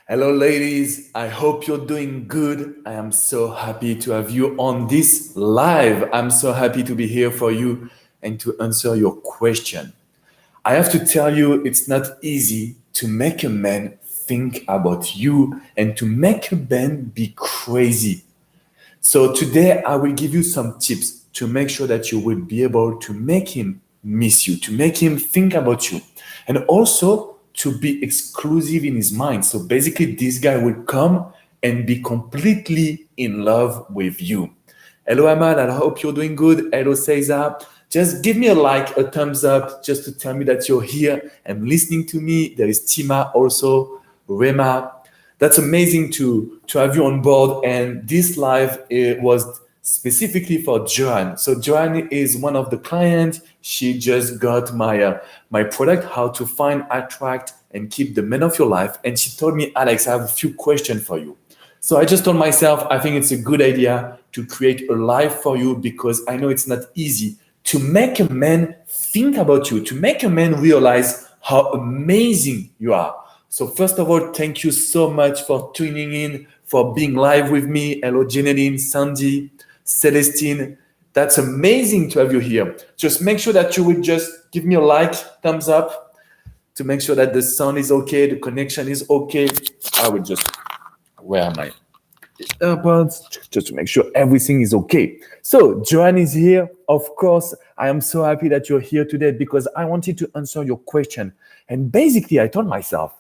Hello, ladies. I hope you're doing good. I am so happy to have you on this live. I'm so happy to be here for you and to answer your question. I have to tell you, it's not easy to make a man think about you and to make a man be crazy. So today I will give you some tips to make sure that you will be able to make him miss you, to make him think about you, and also to be exclusive in his mind. So basically, this guy will come and be completely in love with you. Hello, Ahmad. I hope you're doing good. Hello, Cesar. Just give me a like, a thumbs up, just to tell me that you're here and listening to me. There is Tima also, Rema. That's amazing to have you on board. And this live was specifically for Joanne. So Joanne is one of the clients. She just got my product, how to find, attract, and keep the men of your life. And she told me, Alex, I have a few questions for you. So I just told myself, I think it's a good idea to create a live for you because I know it's not easy to make a man think about you, to make a man realize how amazing you are. So first of all, thank you so much for tuning in, for being live with me. Hello, Jeneline, Sandy, Celestine. That's amazing to have you here. Just make sure that you will just give me a like, thumbs up, to make sure that the sound is okay, the connection is okay. I will just wear my AirPods just to make sure everything is okay. So Joanne is here. Of course, I am so happy that you're here today because I wanted to answer your question. And basically, I told myself,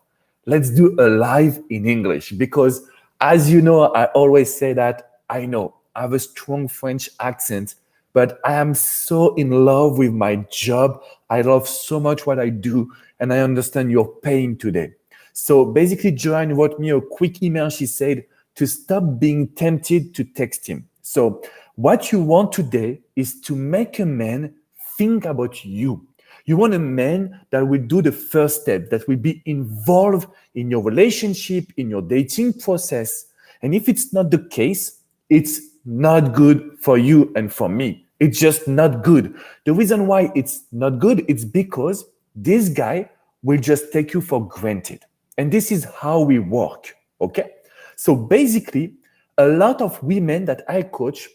let's do a live in English because, as you know, I always say that I know I have a strong French accent, but I am so in love with my job. I love so much what I do, and I understand your pain today. So basically, Joanne wrote me a quick email. She said to stop being tempted to text him. So what you want today is to make a man think about you. You want a man that will do the first step, that will be involved in your relationship, in your dating process. And if it's not the case, it's not good for you and for me. It's just not good. The reason why it's not good is because this guy will just take you for granted. And this is how we work, okay? So basically, a lot of women that I coach,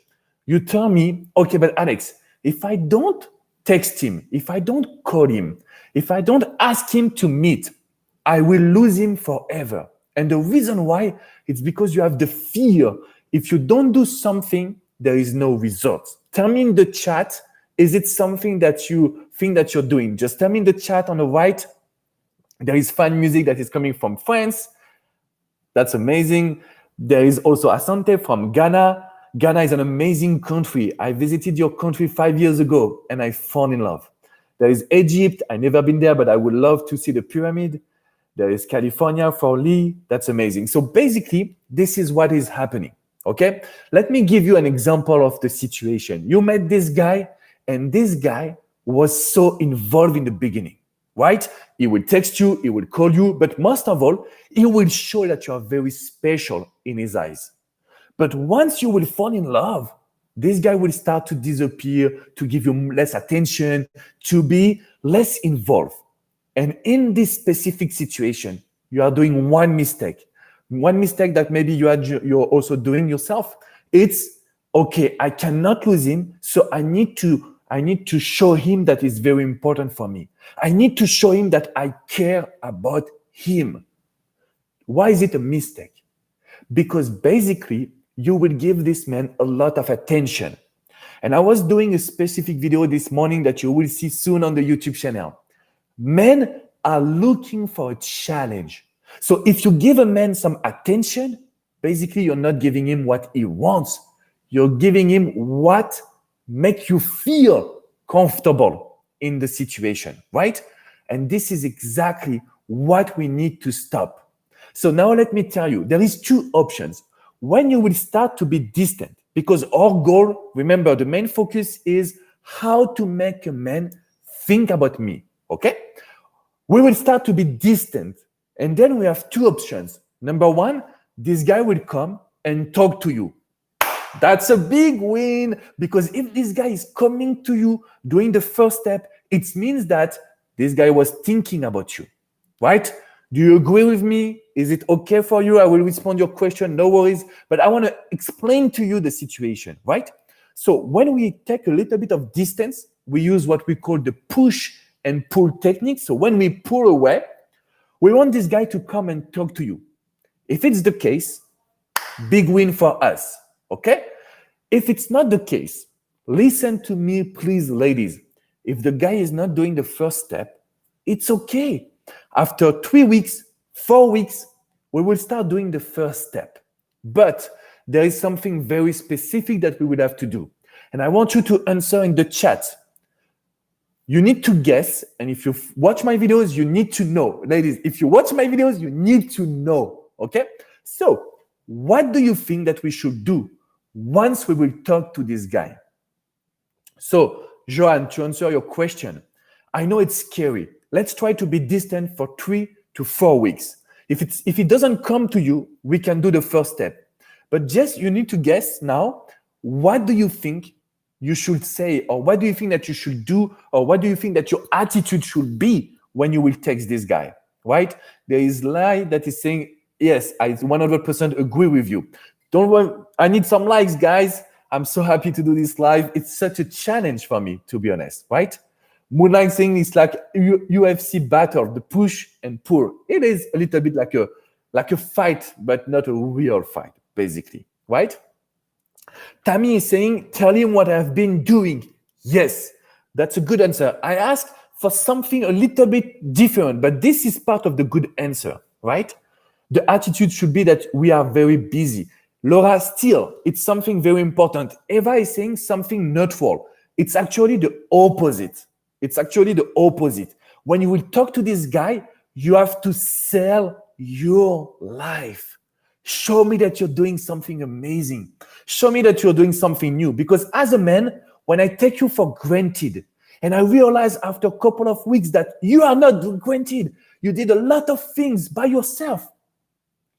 you tell me, okay, but Alex, if I don't text him, if I don't call him, if I don't ask him to meet, I will lose him forever. And the reason why, it's because you have the fear. If you don't do something, there is no results. Tell me in the chat, is it something that you think that you're doing? Just tell me in the chat on the right. There is fun music that is coming from France. That's amazing. There is also Asante from Ghana. Ghana is an amazing country. I visited your country 5 years ago and I fell in love. There is Egypt. I've never been there, but I would love to see the pyramid. There is California for Lee. That's amazing. So basically, this is what is happening. Okay? Let me give you an example of the situation. You met this guy, and this guy was so involved in the beginning. Right? He will text you, he will call you, but most of all, he will show that you are very special in his eyes. But once you will fall in love, this guy will start to disappear, to give you less attention, to be less involved. And in this specific situation, you are doing one mistake. One mistake that maybe you're also doing yourself. It's, okay, I cannot lose him, so I need to show him that it's very important for me. I need to show him that I care about him. Why is it a mistake? Because basically, you will give this man a lot of attention. And I was doing a specific video this morning that you will see soon on the YouTube channel. Men are looking for a challenge. So if you give a man some attention, basically you're not giving him what he wants. You're giving him what makes you feel comfortable in the situation, right? And this is exactly what we need to stop. So now let me tell you, there is two options. When you will start to be distant, because our goal, remember, the main focus is how to make a man think about me, okay? We will start to be distant, and then we have two options. Number one, this guy will come and talk to you. That's a big win, because if this guy is coming to you doing the first step, it means that this guy was thinking about you, right? Do you agree with me? Is it okay for you? I will respond your question, no worries. But I want to explain to you the situation, right? So when we take a little bit of distance, we use what we call the push and pull technique. So when we pull away, we want this guy to come and talk to you. If it's the case, big win for us, okay? If it's not the case, listen to me, please, ladies. If the guy is not doing the first step, it's okay. After 3 weeks, 4 weeks, we will start doing the first step. But there is something very specific that we would have to do. And I want you to answer in the chat. You need to guess. And if you watch my videos, you need to know. Ladies, if you watch my videos, you need to know. Okay? So, what do you think that we should do once we will talk to this guy? So, Joanne, to answer your question, I know it's scary. Let's try to be distant for 3 to 4 weeks. If it doesn't come to you, we can do the first step. But just you need to guess now, what do you think you should say, or what do you think that you should do, or what do you think that your attitude should be when you will text this guy, right? There is lie that is saying, yes, I 100% agree with you. Don't worry, I need some likes, guys. I'm so happy to do this live. It's such a challenge for me, to be honest, right? Moonlight saying it's like UFC battle, the push and pull. It is a little bit like a fight, but not a real fight, basically, right? Tammy is saying, tell him what I've been doing. Yes, that's a good answer. I asked for something a little bit different, but this is part of the good answer, right? The attitude should be that we are very busy. Laura, still, it's something very important. Eva is saying something neutral. It's actually the opposite. It's actually the opposite. When you will talk to this guy, you have to sell your life. Show me that you're doing something amazing. Show me that you're doing something new. Because as a man, when I take you for granted, and I realize after a couple of weeks that you are not granted, you did a lot of things by yourself,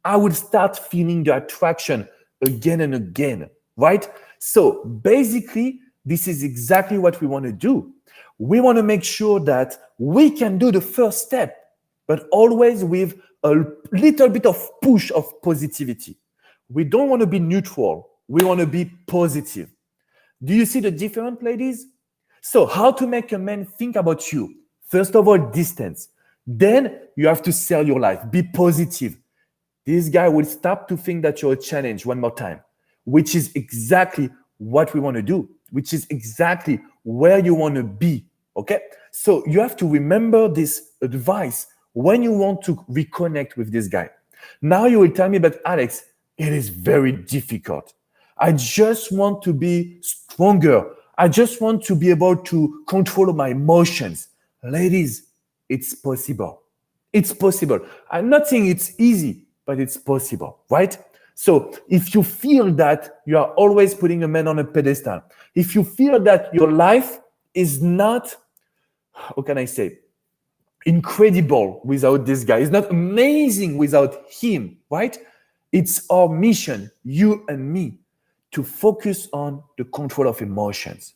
I would start feeling the attraction again and again, right? So basically, this is exactly what we want to do. We want to make sure that we can do the first step, but always with a little bit of push of positivity. We don't want to be neutral. We want to be positive. Do you see the difference, ladies? So how to make a man think about you? First of all, distance. Then you have to sell your life. Be positive. This guy will stop to think that you're a challenge one more time, which is exactly what we want to do, which is exactly where you want to be, okay? So you have to remember this advice when you want to reconnect with this guy. Now you will tell me, but Alex, it is very difficult. I just want to be stronger. I just want to be able to control my emotions. Ladies, it's possible. It's possible. I'm not saying it's easy, but it's possible, right? So if you feel that you are always putting a man on a pedestal, if you feel that your life is not, how can I say, incredible without this guy, it's not amazing without him, right? It's our mission, you and me, to focus on the control of emotions.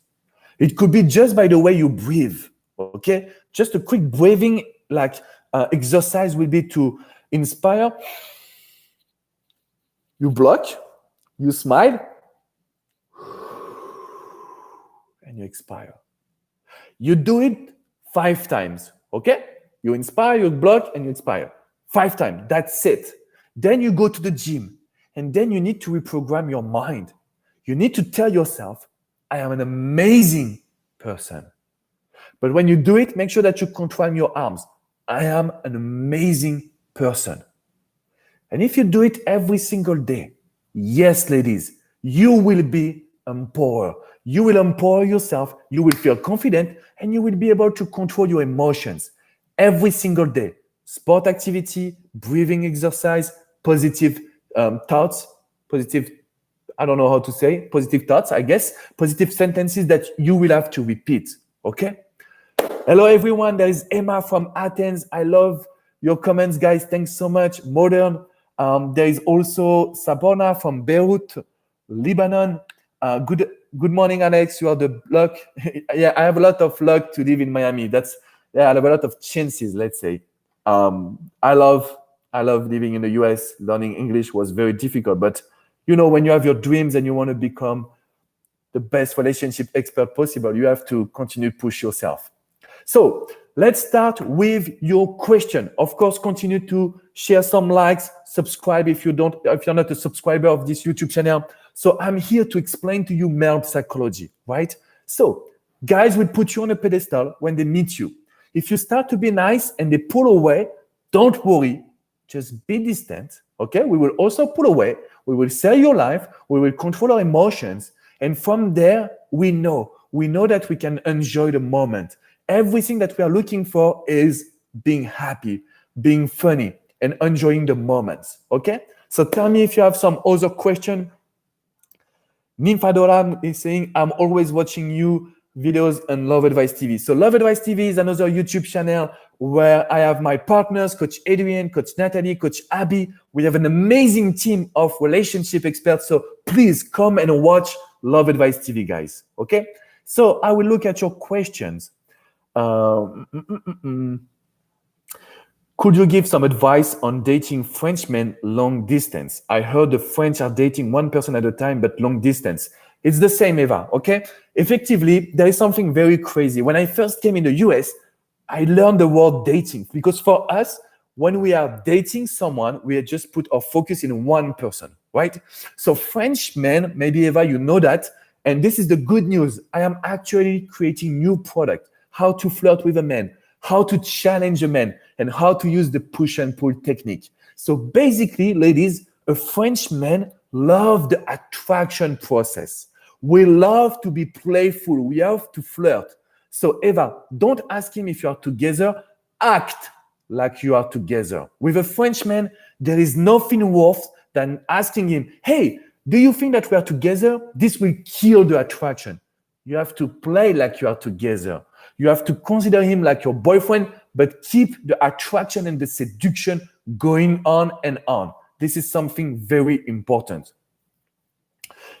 It could be just by the way you breathe, okay? Just a quick breathing exercise will be to inspire, you block, you smile, and you expire. You do it 5 times, okay? You inspire, you block, and you expire. 5 times, that's it. Then you go to the gym, and then you need to reprogram your mind. You need to tell yourself, I am an amazing person. But when you do it, make sure that you control your arms. I am an amazing person. And if you do it every single day, yes, ladies, you will be empowered. You will empower yourself, you will feel confident, and you will be able to control your emotions every single day. Sport activity, breathing exercise, positive thoughts, positive, I don't know how to say, positive thoughts, I guess, positive sentences that you will have to repeat, okay? Hello, everyone. There is Emma from Athens. I love your comments, guys. Thanks so much. Modern. There is also Sabona from Beirut, Lebanon. Good morning, Alex. You are the luck. Yeah, I have a lot of luck to live in Miami. I have a lot of chances, let's say. I love living in the US. Learning English was very difficult, but you know, when you have your dreams and you want to become the best relationship expert possible, you have to continue to push yourself. So let's start with your question. Of course, continue to share some likes, subscribe if you're not a subscriber of this YouTube channel. So I'm here to explain to you male psychology, right? So guys will put you on a pedestal when they meet you. If you start to be nice and they pull away, don't worry, just be distant, okay? We will also pull away. We will sell your life. We will control our emotions. And from there, we know that we can enjoy the moment. Everything that we are looking for is being happy, being funny, and enjoying the moments, okay? So tell me if you have some other question. Nymphadora is saying, I'm always watching you videos on Love Advice TV. So Love Advice TV is another YouTube channel where I have my partners, Coach Adrian, Coach Natalie, Coach Abby. We have an amazing team of relationship experts. So please come and watch Love Advice TV, guys. Okay? So I will look at your questions. Could you give some advice on dating Frenchmen long distance? I heard the French are dating one person at a time, but long distance. It's the same, Eva, okay? Effectively, there is something very crazy. When I first came in the US, I learned the word dating because for us, when we are dating someone, we just put our focus in one person, right? So French men, maybe Eva, you know that. And this is the good news. I am actually creating new product, how to flirt with a man, how to challenge a man, and how to use the push and pull technique. So basically, ladies, a French man loves the attraction process. We love to be playful. We have to flirt. So Eva, don't ask him if you are together. Act like you are together. With a Frenchman, there is nothing worse than asking him, hey, do you think that we are together? This will kill the attraction. You have to play like you are together. You have to consider him like your boyfriend, but keep the attraction and the seduction going on and on. This is something very important.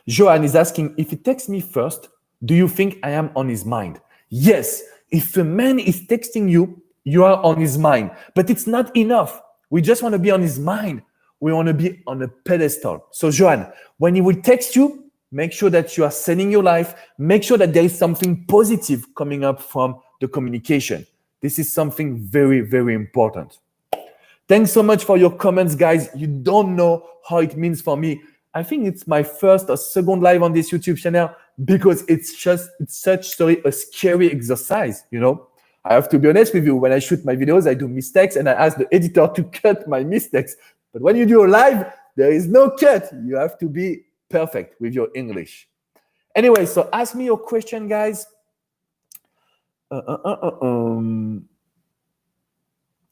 Johan is asking, if he texts me first, do you think I am on his mind? Yes, if a man is texting you, you are on his mind. But it's not enough. We just want to be on his mind. We want to be on a pedestal. So Johan, when he will text you, make sure that you are selling your life. Make sure that there is something positive coming up from the communication. This is something very, very important. Thanks so much for your comments, guys. You don't know how it means for me. I think it's my first or second live on this YouTube channel because it's such a scary exercise, you know. I have to be honest with you. When I shoot my videos, I do mistakes and I ask the editor to cut my mistakes. But when you do a live, there is no cut. You have to be perfect with your English. Anyway, so ask me your question, guys.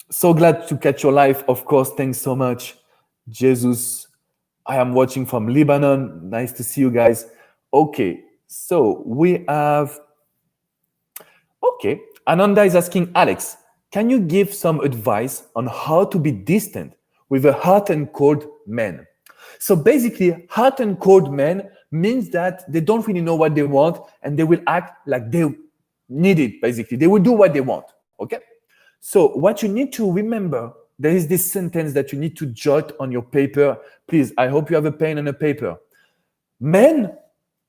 So glad to catch your live. Of course, thanks so much. Jesus, I am watching from Lebanon. Nice to see you guys. Okay, so we have... Okay, Ananda is asking, Alex, can you give some advice on how to be distant with a hot and cold man? So basically, hot and cold men means that they don't really know what they want and they will act like they need it, basically. They will do what they want, okay? So what you need to remember, there is this sentence that you need to jot on your paper. Please, I hope you have a pen and a paper. Men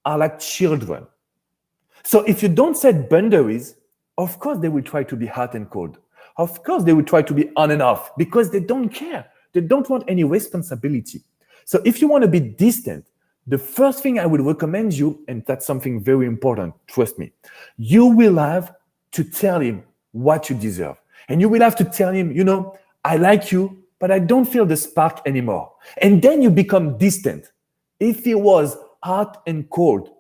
are like children. So if you don't set boundaries, of course they will try to be hot and cold. Of course they will try to be on and off because they don't care. They don't want any responsibility. So if you want to be distant, the first thing I would recommend you, and that's something very important, trust me, you will have to tell him what you deserve. And you will have to tell him, you know, I like you, but I don't feel the spark anymore. And then you become distant. If he was hot and cold,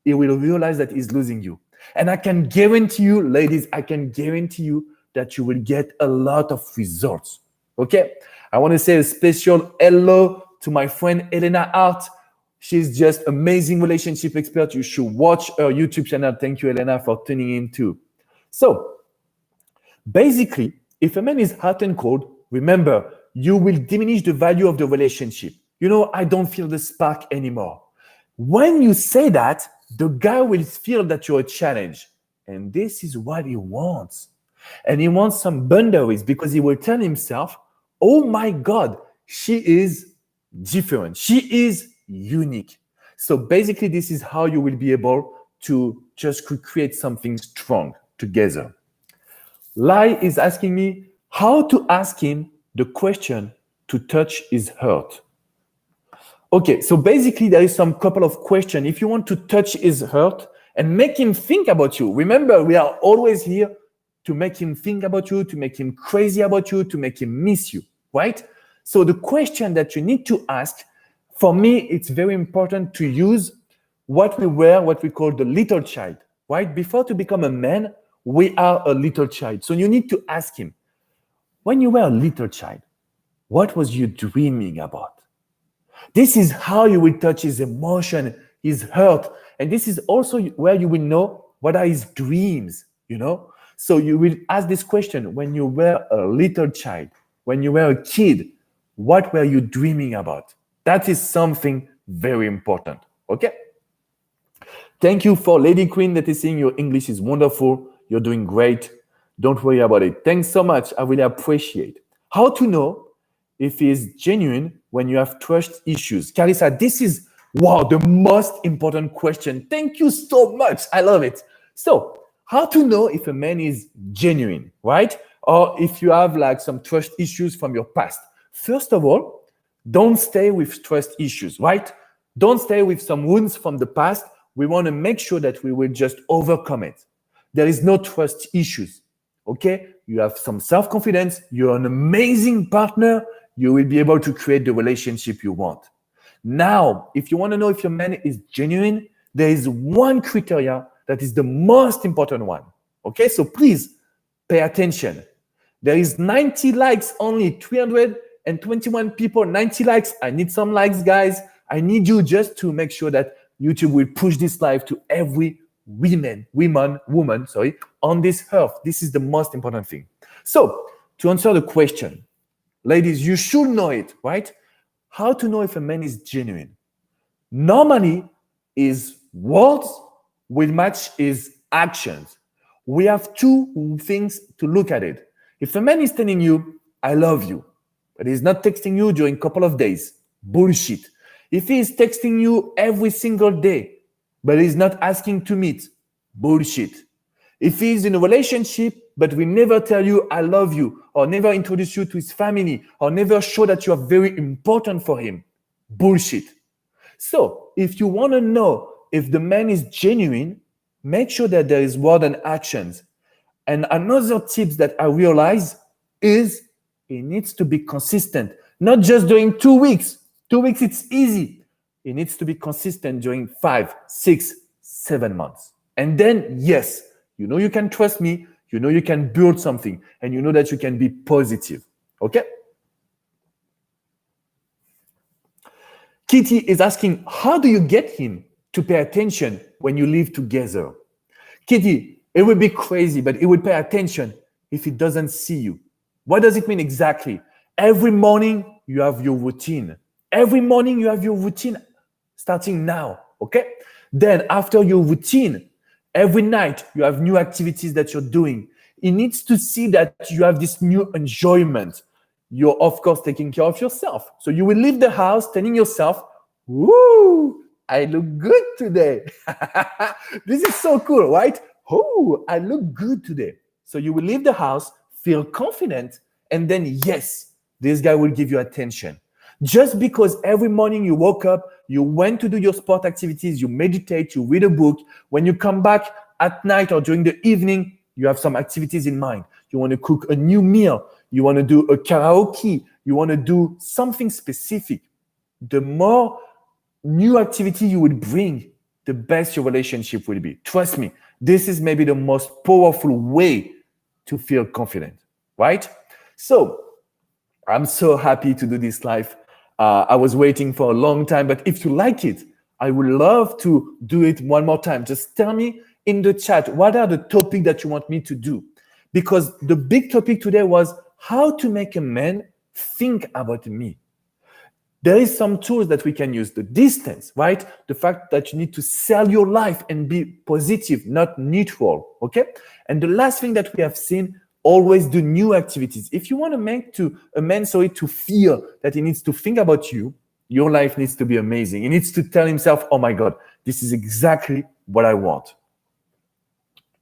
he will realize that he's losing you. And I can guarantee you, ladies, I can guarantee you that you will get a lot of results. Okay? I want to say a special hello to my friend Elena Hart. She's just amazing relationship expert. You should watch her YouTube channel. Thank you, Elena, for tuning in too. So, basically, if a man is hot and cold, remember, you will diminish the value of the relationship. You know, I don't feel the spark anymore. When you say that, the guy will feel that you're a challenge. And this is what he wants. And he wants some boundaries because he will tell himself, oh my God, she is different. She is unique. So basically, this is how you will be able to just create something strong together. Lai is asking me how to ask him the question to touch his heart. Okay, so basically there is some couple of questions. If you want to touch his heart and make him think about you, remember we are always here to make him think about you, to make him crazy about you, to make him miss you, right? So the question that you need to ask, for me, it's very important to use what we call the little child, right? Before to become a man, we are a little child. So you need to ask him, when you were a little child, what was you dreaming about? This is how you will touch his emotion, his hurt. And this is also where you will know what are his dreams, you know? So you will ask this question, when you were a little child, when you were a kid, what were you dreaming about? That is something very important, okay? Thank you for Lady Queen that is saying your English is wonderful. You're doing great. Don't worry about it. Thanks so much. I really appreciate. How to know if he is genuine when you have trust issues? Carissa, this is, wow, the most important question. Thank you so much. I love it. So, how to know if a man is genuine, right? Or if you have like some trust issues from your past. First of all, don't stay with trust issues, right? Don't stay with some wounds from the past. We want to make sure that we will just overcome it. There is no trust issues, okay? You have some self-confidence. You're an amazing partner. You will be able to create the relationship you want. Now, if you want to know if your man is genuine, there is one criteria that is the most important one, okay? So please pay attention. There is 90 likes, only 321 people, 90 likes. I need some likes, guys. I need you just to make sure that YouTube will push this live to every woman on this earth. This is the most important thing. So to answer the question, ladies, you should know it, right? How to know if a man is genuine? Normally, is words will match his actions. We have two things to look at it. If a man is telling you, I love you, but he's not texting you during a couple of days, bullshit. If he is texting you every single day, but he's not asking to meet, bullshit. If he's in a relationship, but we never tell you, I love you, or never introduce you to his family, or never show that you are very important for him, bullshit. So if you want to know if the man is genuine, make sure that there is word and actions. And another tip that I realize is he needs to be consistent, not just during 2 weeks. 2 weeks, it's easy. He needs to be consistent during 5, 6, 7 months. And then, yes, you know you can trust me, you know you can build something, and you know that you can be positive, okay? Kitty is asking, how do you get him to pay attention when you live together? Kitty, it would be crazy, but it would pay attention if he doesn't see you. What does it mean exactly? Every morning, you have your routine. Every morning, you have your routine starting now, okay? Then after your routine, every night, you have new activities that you're doing. He needs to see that you have this new enjoyment. You're, of course, taking care of yourself. So you will leave the house telling yourself, woo, I look good today. This is so cool, right? Oh, I look good today. So you will leave the house, feel confident, and then, yes, this guy will give you attention. Just because every morning you woke up, you went to do your sport activities, you meditate, you read a book. When you come back at night or during the evening, you have some activities in mind. You want to cook a new meal. You want to do a karaoke. You want to do something specific. The more new activity you would bring, the best your relationship will be. Trust me, this is maybe the most powerful way to feel confident, right? So I'm so happy to do this live. I was waiting for a long time, but if you like it, I would love to do it one more time. Just tell me in the chat, what are the topics that you want me to do? Because the big topic today was how to make a man think about me. There is some tools that we can use. The distance, right? The fact that you need to sell your life and be positive, not neutral, okay? And the last thing that we have seen Always do new activities. If you want to make a man to feel that he needs to think about you, your life needs to be amazing. He needs to tell himself, oh my God, this is exactly what I want.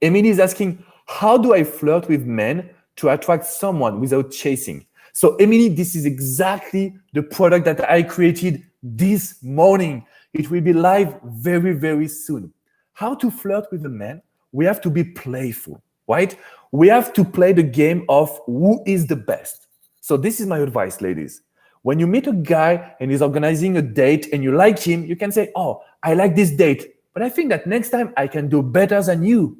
Emily is asking, how do I flirt with men to attract someone without chasing? So Emily, this is exactly the product that I created this morning. It will be live very, very soon. How to flirt with a man? We have to be playful, right? We have to play the game of who is the best. So this is my advice, ladies. When you meet a guy and he's organizing a date and you like him, you can say, oh, I like this date, but I think that next time I can do better than you.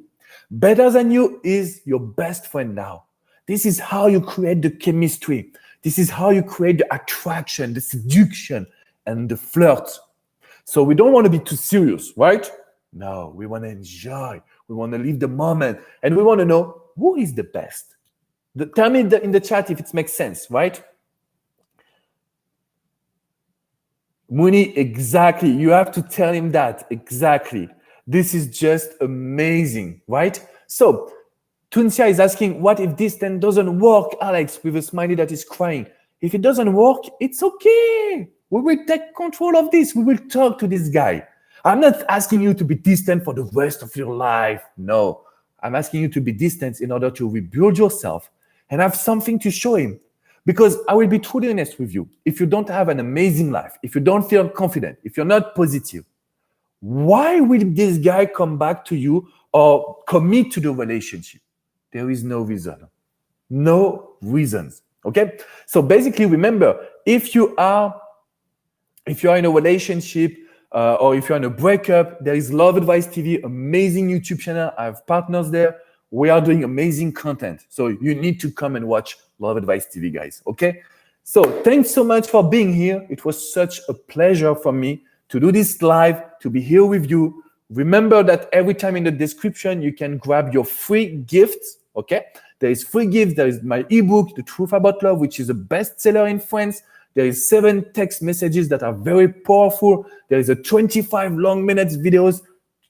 Better than you is your best friend now. This is how you create the chemistry. This is how you create the attraction, the seduction, and the flirt. So we don't want to be too serious, right? No, we want to enjoy. We want to live the moment. And we want to know who is the best. Tell me in the chat if it makes sense, right? Muni, exactly. You have to tell him that. Exactly. This is just amazing, right? So, Tunisia is asking, what if this then doesn't work, Alex, with a smiley that is crying? If it doesn't work, it's okay. We will take control of this. We will talk to this guy. I'm not asking you to be distant for the rest of your life. No, I'm asking you to be distant in order to rebuild yourself and have something to show him. Because I will be truly honest with you. If you don't have an amazing life, if you don't feel confident, if you're not positive, why will this guy come back to you or commit to the relationship? There is no reason. No reasons. Okay? So basically, remember, if you are in a relationship or if you're in a breakup, there is Love Advice TV, amazing YouTube channel. I have partners there. We are doing amazing content. So you need to come and watch Love Advice TV, guys. Okay? So thanks so much for being here. It was such a pleasure for me to do this live, to be here with you. Remember that every time in the description, you can grab your free gifts, okay? There is free gifts. There is my ebook, The Truth About Love, which is a bestseller in France. There is 7 text messages that are very powerful. There is a 25 long minutes videos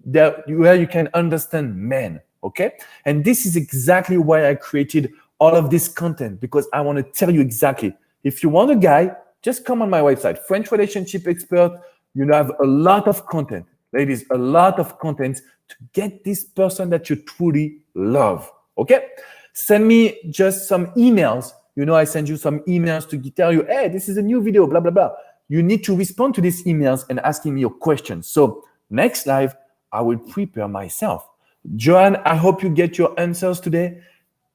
where you can understand men, okay? And this is exactly why I created all of this content, because I want to tell you exactly, if you want a guy, just come on my website, French Relationship Expert. You have a lot of content, ladies, a lot of content to get this person that you truly love, okay? Send me just some emails. You know, I send you some emails to tell you, hey, this is a new video, blah, blah, blah. You need to respond to these emails and asking me your questions. So next live, I will prepare myself. Joanne, I hope you get your answers today.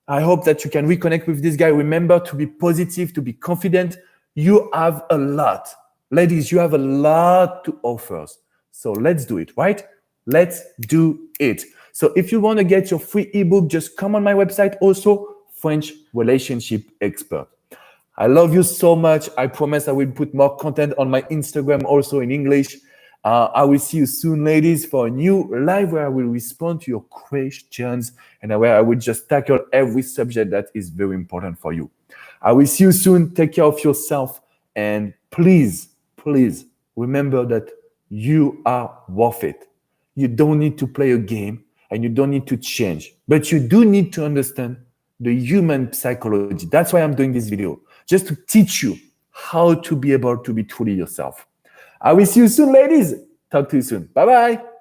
I hope that you can reconnect with this guy. Remember to be positive, to be confident. You have a lot. Ladies, you have a lot to offer. So let's do it, right? Let's do it. So if you want to get your free ebook, just come on my website also, French Relationship Expert. I love you so much. I promise I will put more content on my Instagram also in English. I will see you soon, ladies, for a new live where I will respond to your questions and where I will just tackle every subject that is very important for you. I will see you soon. Take care of yourself. And please remember that you are worth it. You don't need to play a game and you don't need to change, but you do need to understand the human psychology. That's why I'm doing this video, just to teach you how to be able to be truly yourself. I will see you soon, ladies. Talk to you soon. Bye-bye.